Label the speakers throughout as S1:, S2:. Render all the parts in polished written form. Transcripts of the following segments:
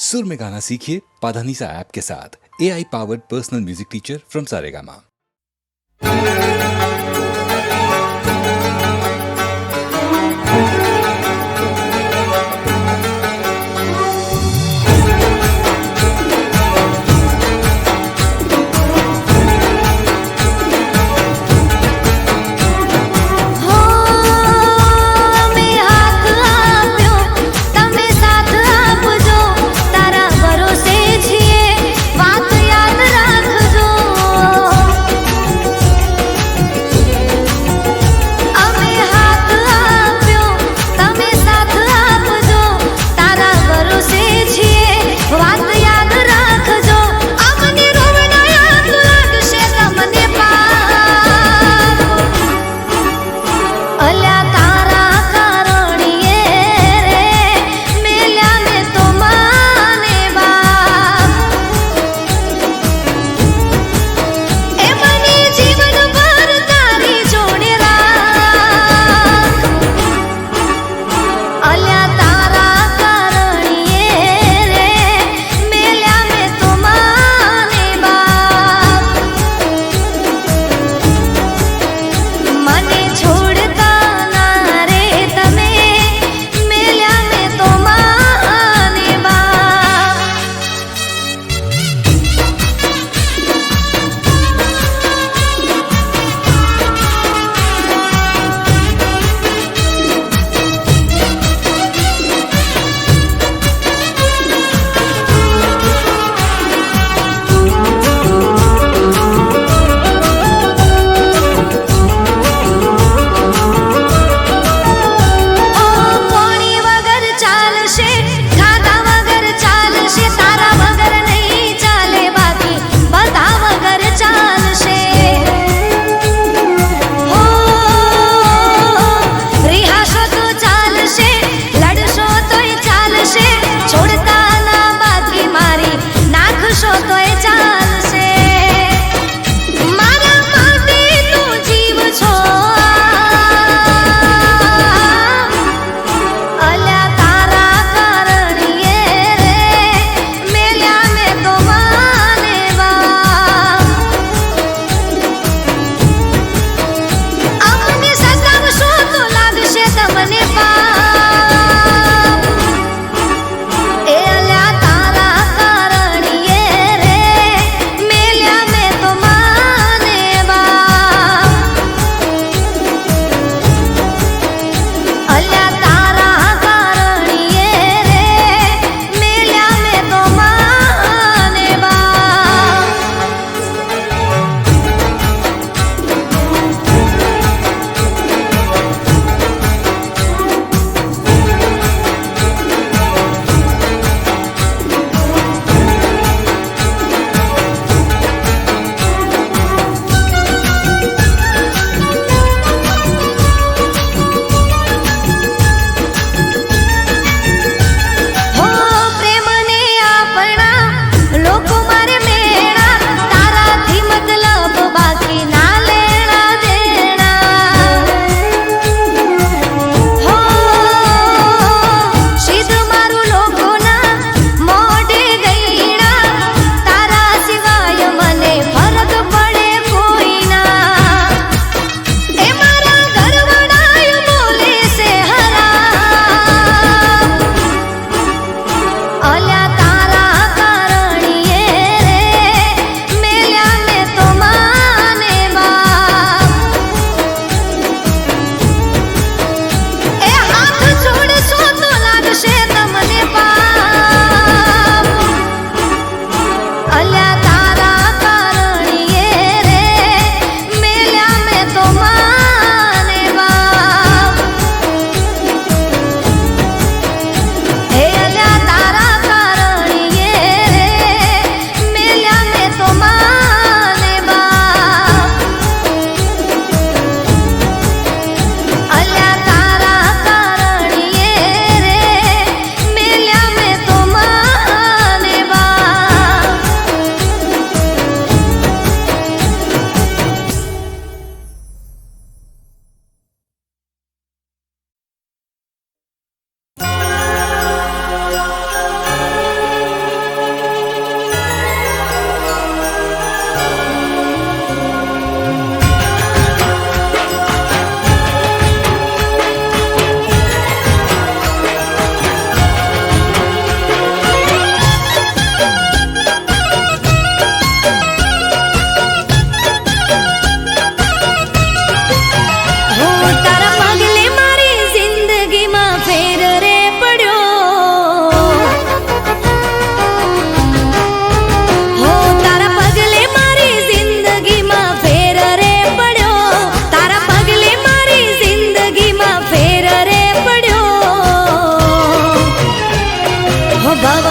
S1: सुर में गाना सीखिए पाधानीसा ऐप के साथ। AI powered personal music teacher from Saregama.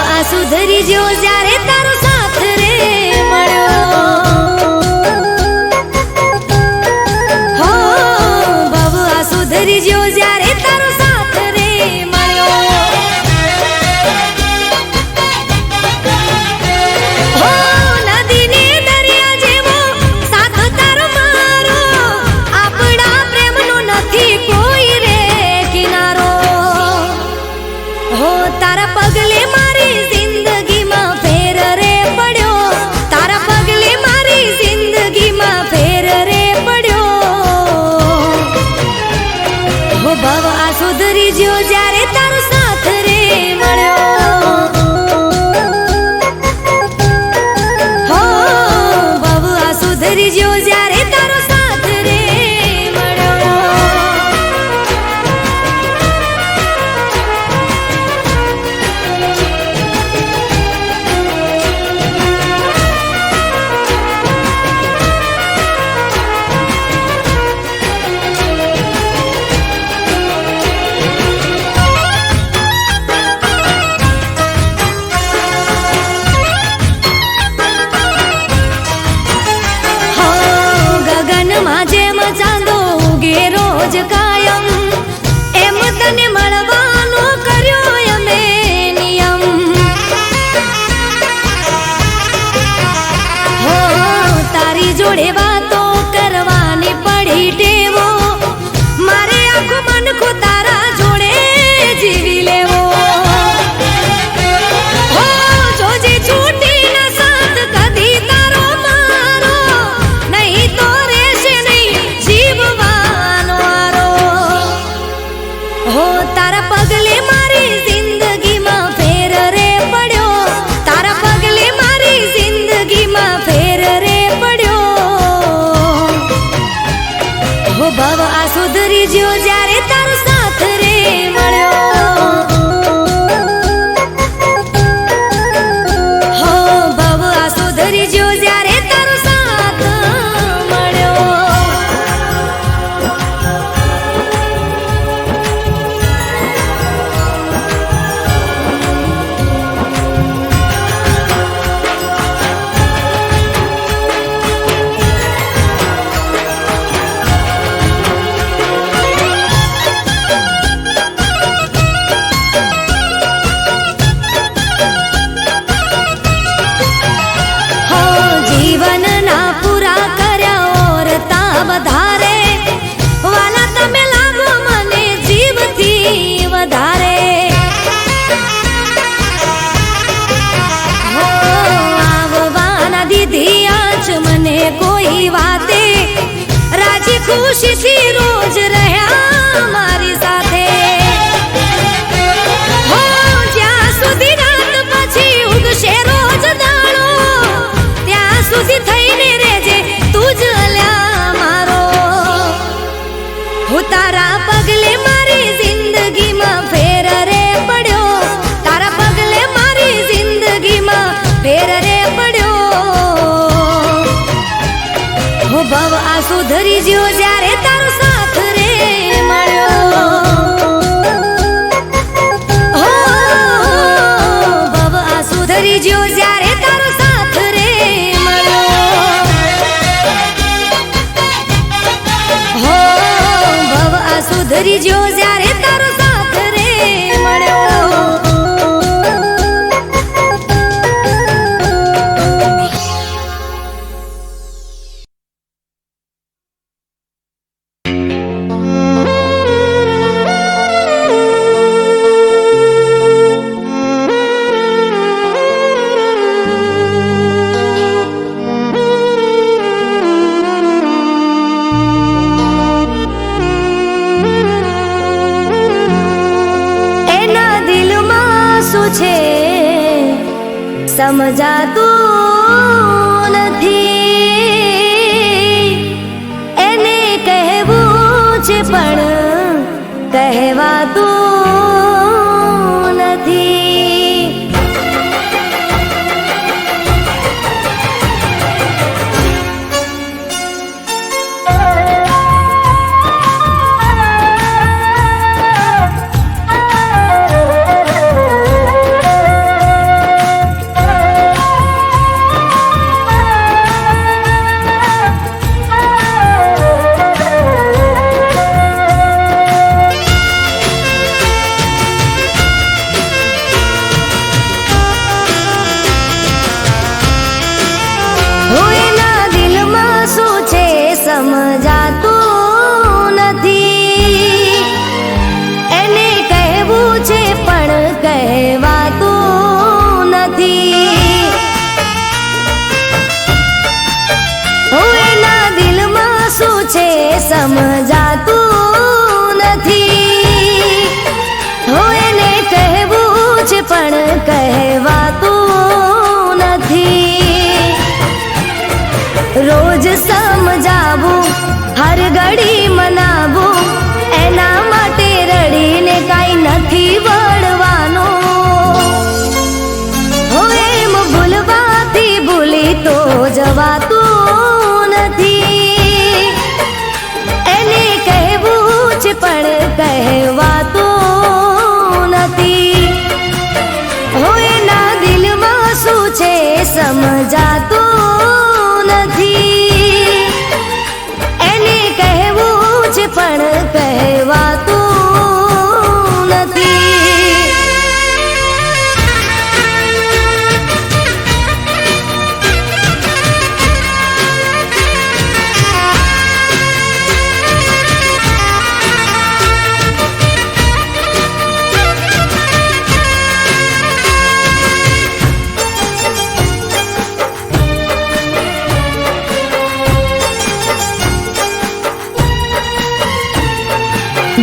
S2: આ સુધરી જો જ્યારે તારો સાથ રે મળ્યો હો ભવ આ સુધરી જો જ્યારે તારો સાથ રે મળ્યો હો નદીને દરિયા જેવો સાથ તારો મારો આપણા પ્રેમનો નથી કોઈ રે કિનારો હો તારા પગલે મારી જિંદગીમાં ફેર રે પડ્યો તારા પગલે મારી જિંદગીમાં ફેર રે પડ્યો હો ભવ આ સુધરી જ્યો જ્યારે તારો સાથ રે મળ્યો હો ભવ આ સુધરી જ્યો જ્યારે તારો સાથ રે મળ્યો ગગનમાં જેમ ચાંદો ઉગે રોજ કાયમ એમ તને મળવાનો કર્યો અમે નિયમ હો તારી જોડે વાતો કરવાની પડી ટેવો મારે આખું મનખું તારા જોડે જીવી લેવો હો જોજે છૂટી ન સાથ કદી તારો મારો નહીં તો રહેશે નહીં જીવવાનો આરો હો તારા પગલે મારી જિંદગીમાં ફેર રે પડ્યો તારા પગલે મારી જિંદગીમાં ફેર રે પડ્યો હો ભવ આ સુધરી જ્યો જ્યારે તારો સાથ રે મળ્યો હો ભવ આ સુધરી જ્યો જ્યારે તારો સાથ મળ્યો હો જીવનના પૂરા કર્યા ઓરતા વધારે વાલા તમે લાગો મને જીવથી વધારે હો આવવાના દીધી આજ મને કોઈ વાતે રાજી ખુશીથી રોજ રહ્યા મારી સાથે હો જ્યાં સુધી રાત પછી ઉગશે રોજ દાડો ત્યાં સુધી થઈને રહેજે તું જ અલ્યા મારો હું તારા પગલે મારી જિંદગીમાં ફેર રે પડ્યો તારા પગલે મારી જિંદગીમાં ફેર રે પડ્યો હો ભવ આ સુધરી જ્યો જ્યારે તારો સાથ રે મળ્યો હો ભવ આ સુધરી જ્યો જ્યારે તારો સાથ રે મળ્યો હો ભવ આ સુધરી જ્યો જ્યારે તારો સાથ રે મળ્યો એના દિલમાં શું છે સમજાતું નથી એને કહેવું છે પણ કહેવાતું નથી જવાતું નથી. એને કહેવું છે પણ કહેવાતું નથી. હો એના દિલમાં શું છે સમજાતું નથી. એને કહેવું છે પણ કહેવાતું નથી.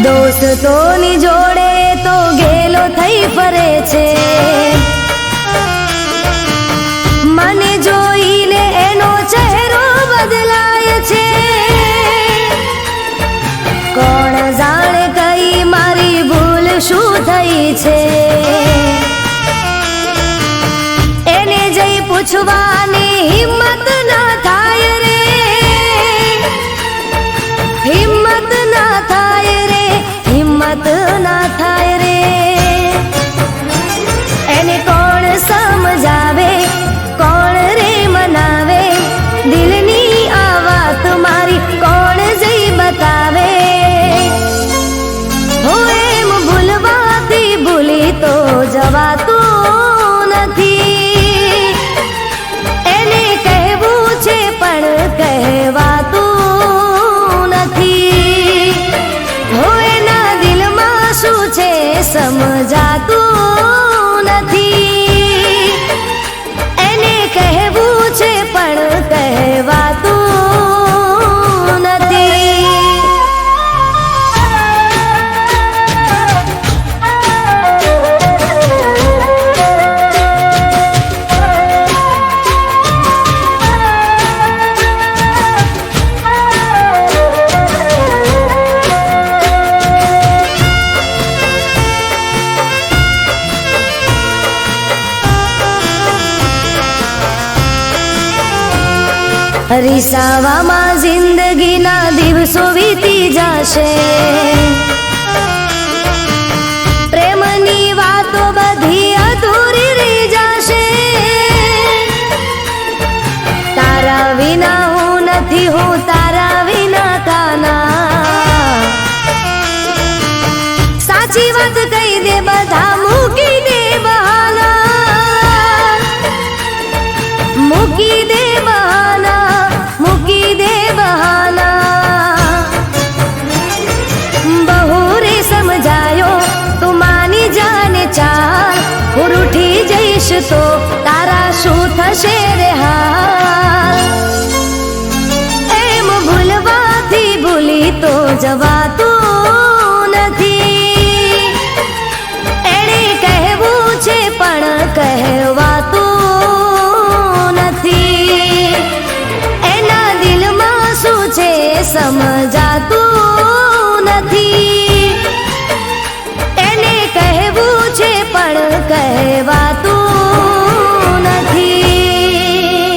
S2: દોસ્તોની જોડે તો ગેલો થઈ ફરે છે. મને જોઈને એનો ચહેરો બદલાય છે. કોણ જાણે કઈ મારી ભૂલ શું થઈ છે. એને જઈ પૂછવાની હિંમત ના થાય રે. હિંમત ના થાય રે. હિંમત ના થાય રે. એને કોણ સમજાવે કોણ રે મનાવે. દિલની આ વાત મારી કોણ જઈ બતાવે. હો એમ ભૂલવાથી ભૂલી તો જવાતું નથી. એને કહેવું છે પણ કહેવાતું નથી. હો એના દિલમાં શું છે સમજાતું નથી. એને કહેવું છે પણ કહેવાતું નથી. રીસાવામાં જિંદગીના દિવસો વીતી જશે. પ્રેમની વાતો બધી અધૂરી રહી જશે. તારા વિના હું નથી હું તારા વિના કાના. સાચી વાત કહી દે બધા મૂકી દે બહાના. મૂકી દે બહાના. મૂકી દે બહાના. બહુ રે સમજાયો તું માની જાને ચાલ. હું રૂઠી જઈશ તો તારા શું થશે રે હાલ. એમ ભૂલવાથી ભૂલી તો જવાતું નથી. એણે કહેવું છે પણ કહેવાતું નથી. એના દિલમાં શું છે સમજાતું નથી. એને કહેવું છે પણ કહેવાતું નથી.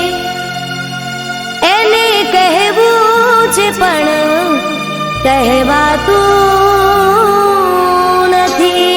S2: એને કહેવું છે પણ કહેવાતું નથી.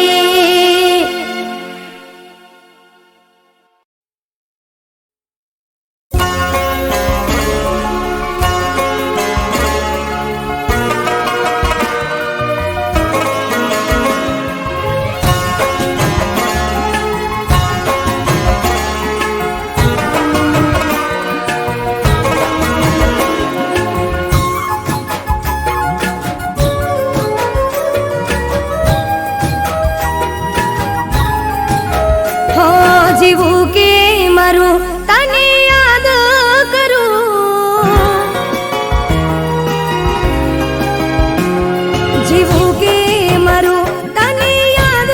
S2: જીવું કે મરું તને યાદ કરું. જીવું કે મરું તને યાદ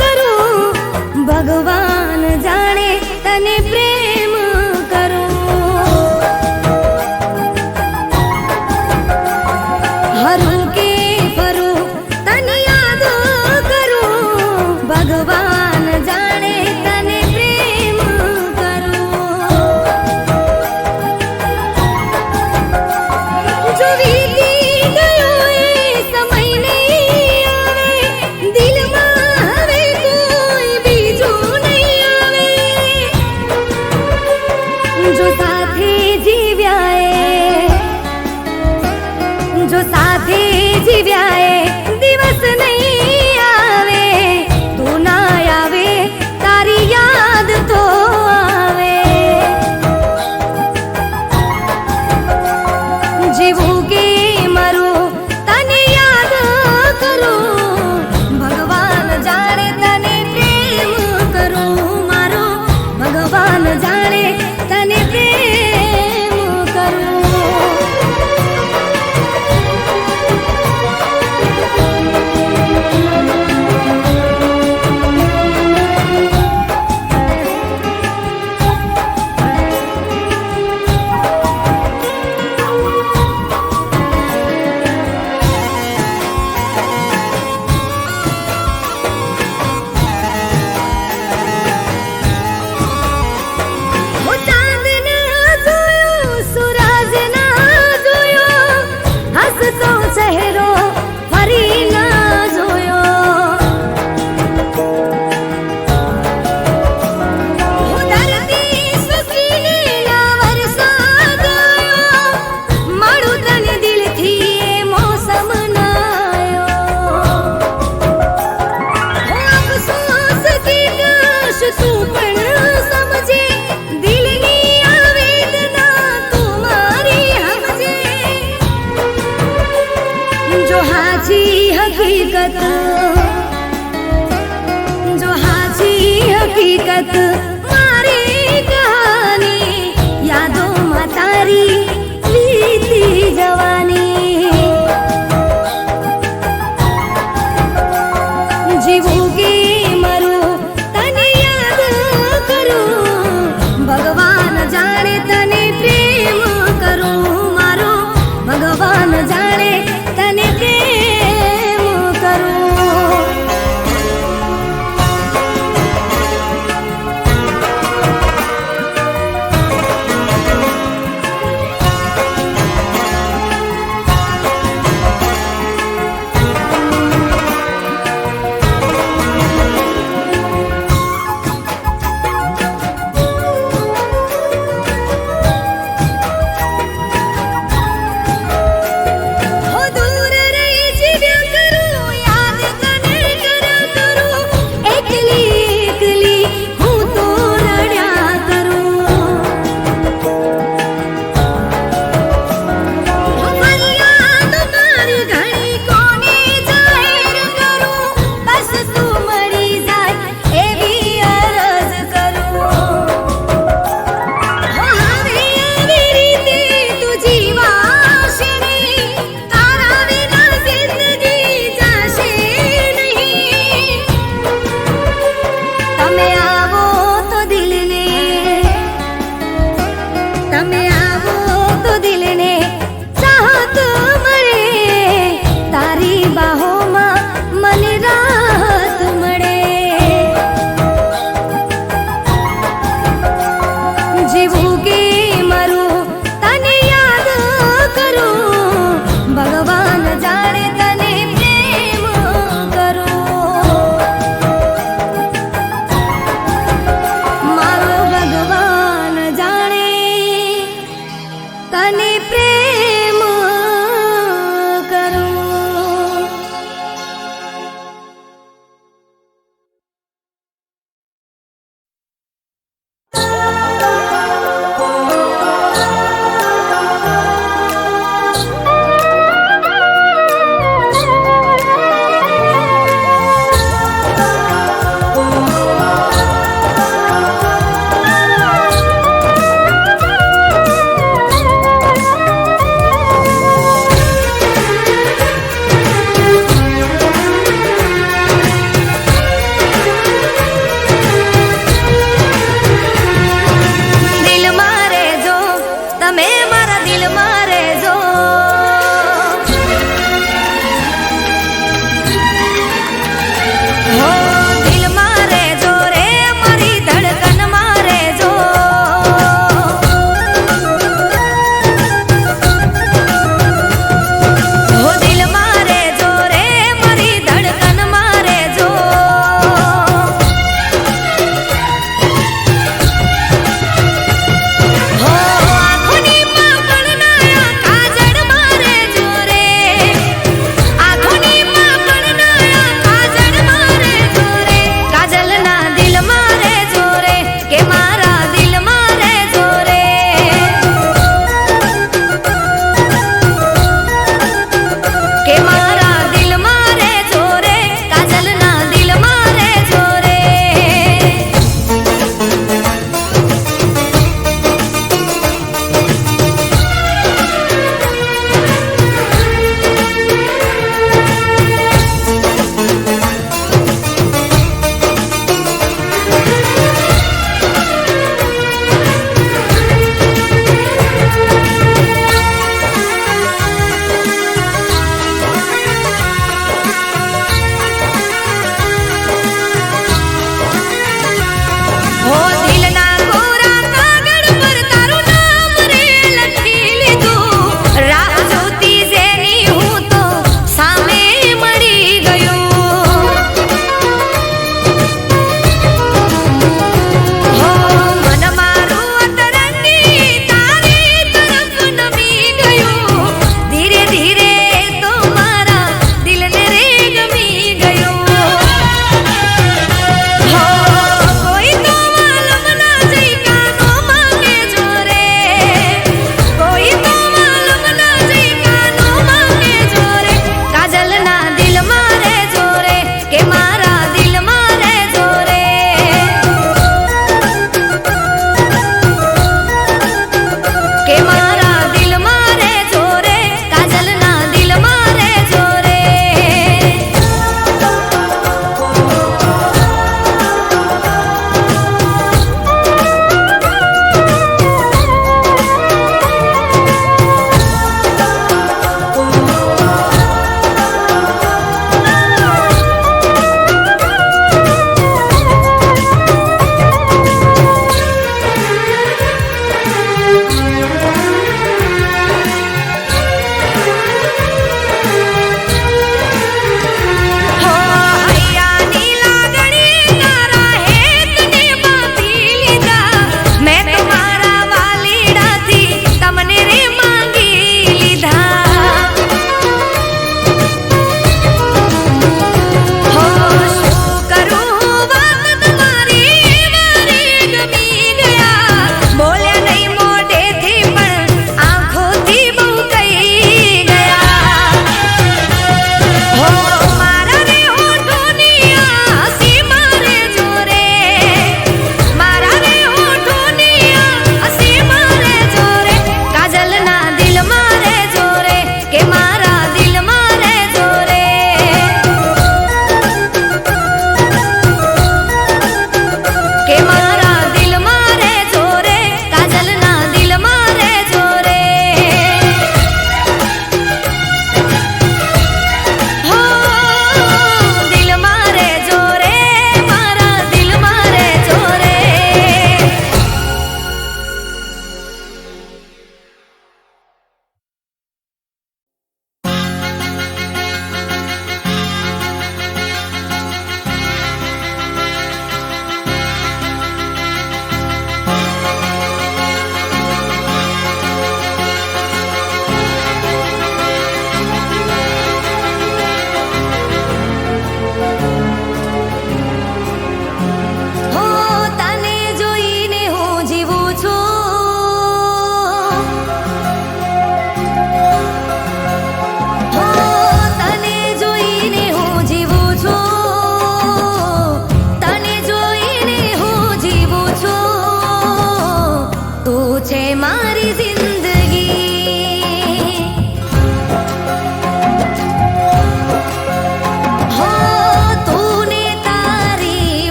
S2: કરું. ભગવાન જાણે તને પ્રેમ કરું. હરું કે ફરું તને યાદ કરું. ભગવાન જાણે તને પ્રેમ કરું. જીવું કે મરું તને યાદ કરું ભગવાન જાણે તને પ્રેમ કરું મારો ભગવાન જાણે તને પ્રેમ કરું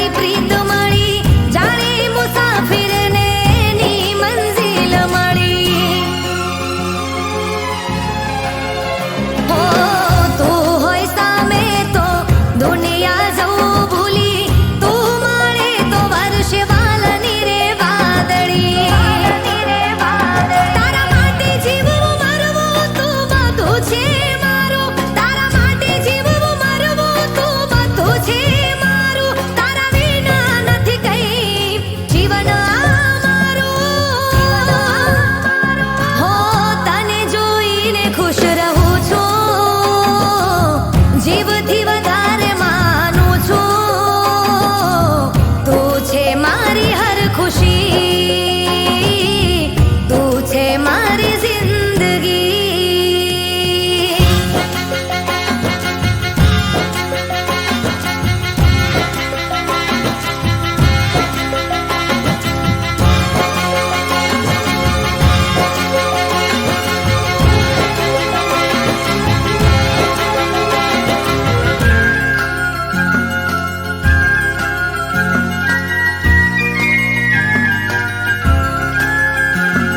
S2: તારી પ્રીત મળી જાણે મુસાફિરને એની મંઝિલ મળી. હો તું હોય સામે તો દુનિયા જવું ભૂલી, તું મળે તો વર્ષે વાલની રે વાદળી. તારા માટે જીવવું મરવું તું બધું છે મારું, તારા માટે જીવવું મરવું તું બધું છે મારું, તારા વિના નથી કઈ જીવન અમારું. હો તને જોઈને ખુશ રહું છું, જીવથી વધારે માનું છું, તું છે મારી હર ખુશી, તું છે મારી જિંદગી.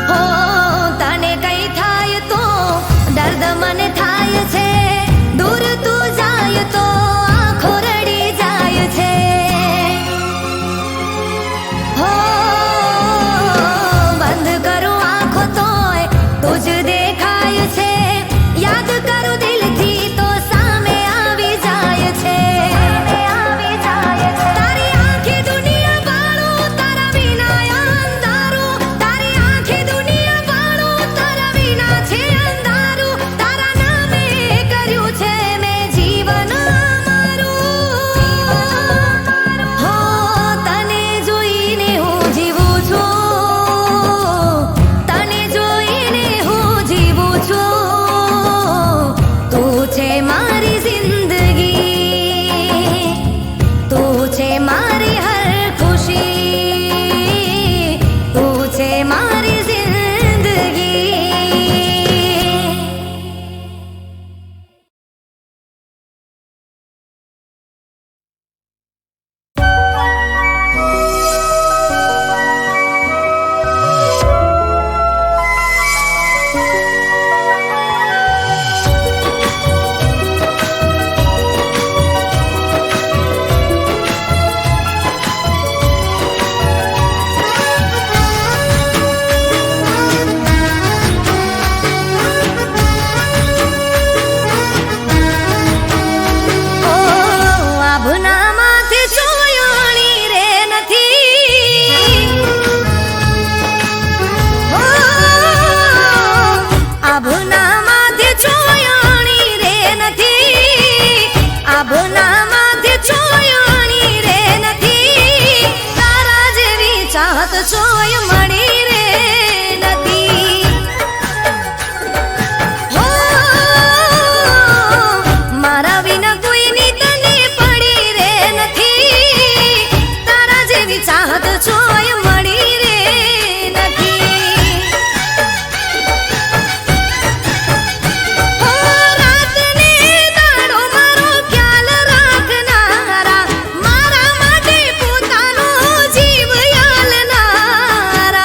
S2: હો તને કઈ થાય તો દર્દ મને થાય છે, દૂર તું જાય તો આંખો રડી જાય છે. હો બંધ કરું આંખો તોય તું જ દેખાય છે, યાદ કરું દિલથી તો સામે આવી જાય છે. તારી આંખે દુનિયા વાળું તારા વિના અંધારું, તારી આંખે દુનિયા વાળું તારા વિના છે અંધારું, તારા નામે કર્યું છે મેં જીવન મારું. હો તને જોઈને હું જીવું છું, તને જોઈને હું જીવું છું, તું છે મારી જિંદગી, તું છે મારી હર ખુશી, તું છે મારી જિંદગી. ઓ આભના માથે ચોયણી રે નથી, હો આભના માથે ચોયણી રે નથી, આભના માથે ચોયણી રે નથી, તારા જેવી ચાહત ચોય મળી રે નથી. હો મારા વિના કોઈની તને પડી રે નથી, તારા જેવી ચાહત ચોય મળી રે નથી. હો રાતને દાડો મારો ખ્યાલ રાખનારા, મારા માટે પોતાનો જીવ યાલનારા,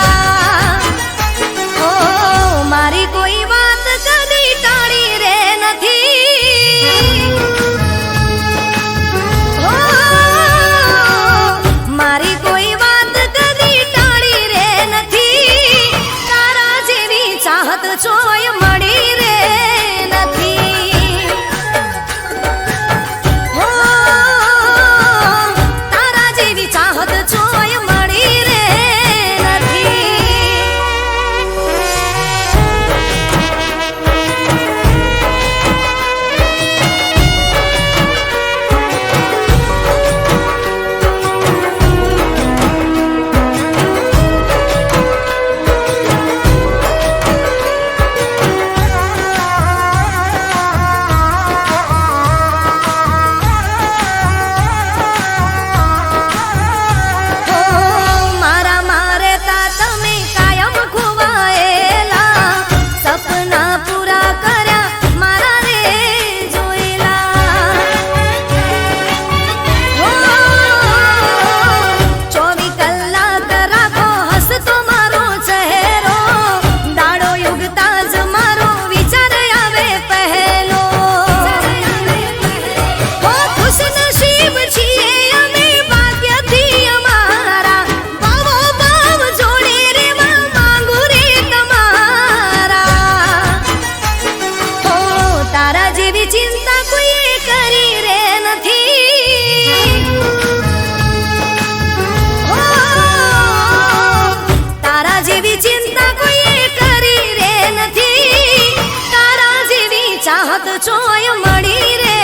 S2: ચાહત ચોય મળી રે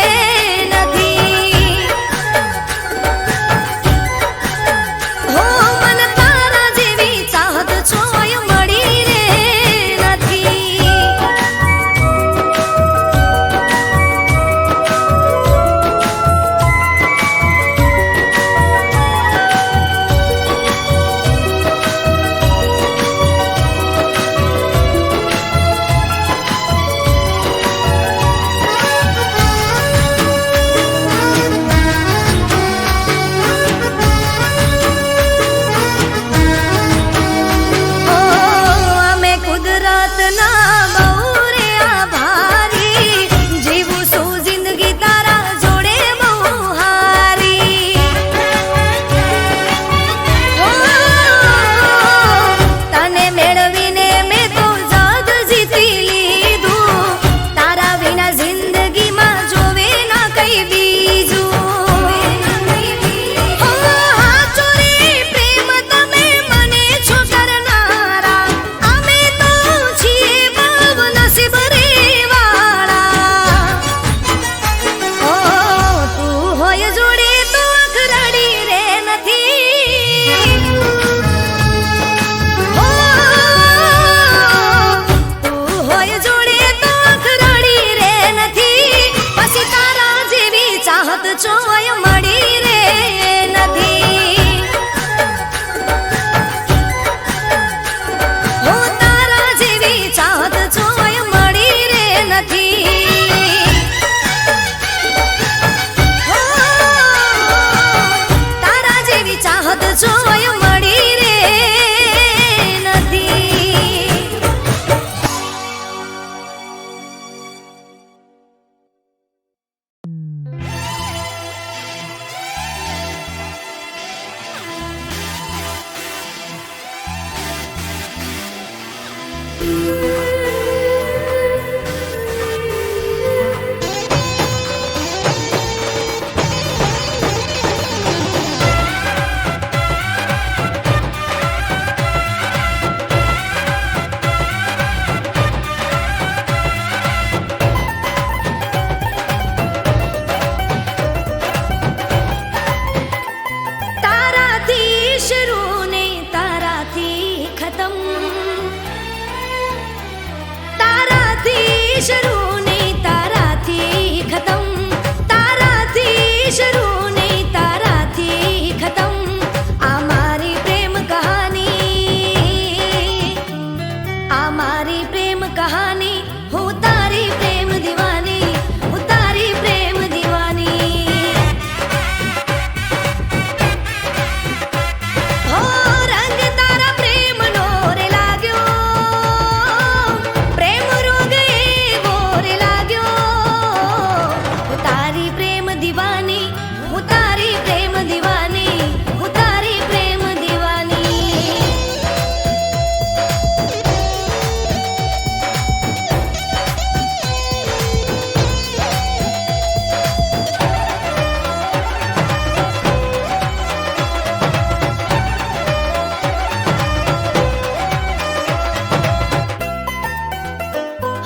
S2: નથી. હો મન તારા જેવી ચાહત ચોય મળી રે નથી. ચોય મળી રે નથી. હો તારા જેવી ચાહત ચોય મળી રે નથી. હો તારા જેવી ચાહત ચોય મળી રે નથી. તારાથી શરૂ ને તારાથી ખતમ, તારાથી શરૂ ને તારાથી ખતમ, તારાથી શરૂ ને તારાથી ખતમ. આ મારી પ્રેમ કહાની, આ મારી પ્રેમ કહાની. હું તારી પ્રેમ દીવાની, હું તારી પ્રેમ દીવાની. હો રંગ તારા પ્રેમનો રે લાગ્યો, પ્રેમ રોગ એવો રે લાગ્યો. હું તારી પ્રેમ દીવાની, હું તારી પ્રેમ દીવાની, હું તારી પ્રેમ દીવાની.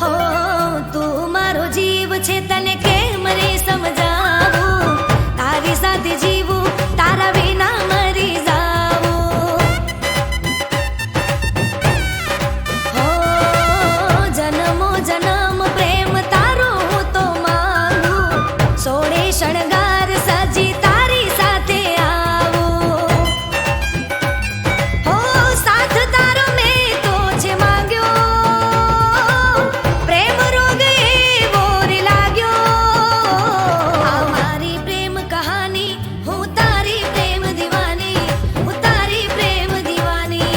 S2: હો તું મારો જીવ છે, તને કેમ રે સમજાવું. તારી સાથે જીવું, તારા વિના મરી જાવું. હો જન્મો જન્મ પ્રેમ તારો હું તો માંગું. સોળે શણગાર સજી તારી સાથે આવું. હો સાથ તારો મેં તો છે માંગ્યો, પ્રેમ રોગ એવો રે લાગ્યો. આ મારી પ્રેમ કહાની, હું તારી પ્રેમ દીવાની, હું તારી પ્રેમ દીવાની.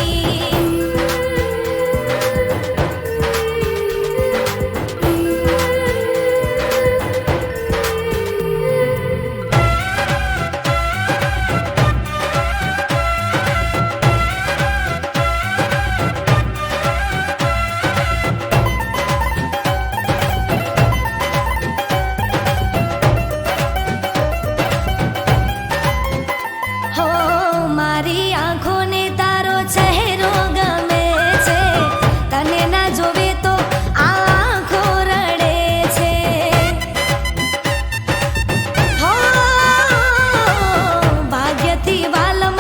S2: હો મારી આંખોને તારો ચહેરો ગમે છે, તને ના જોવે તો આ આંખો રડે છે. વાલમ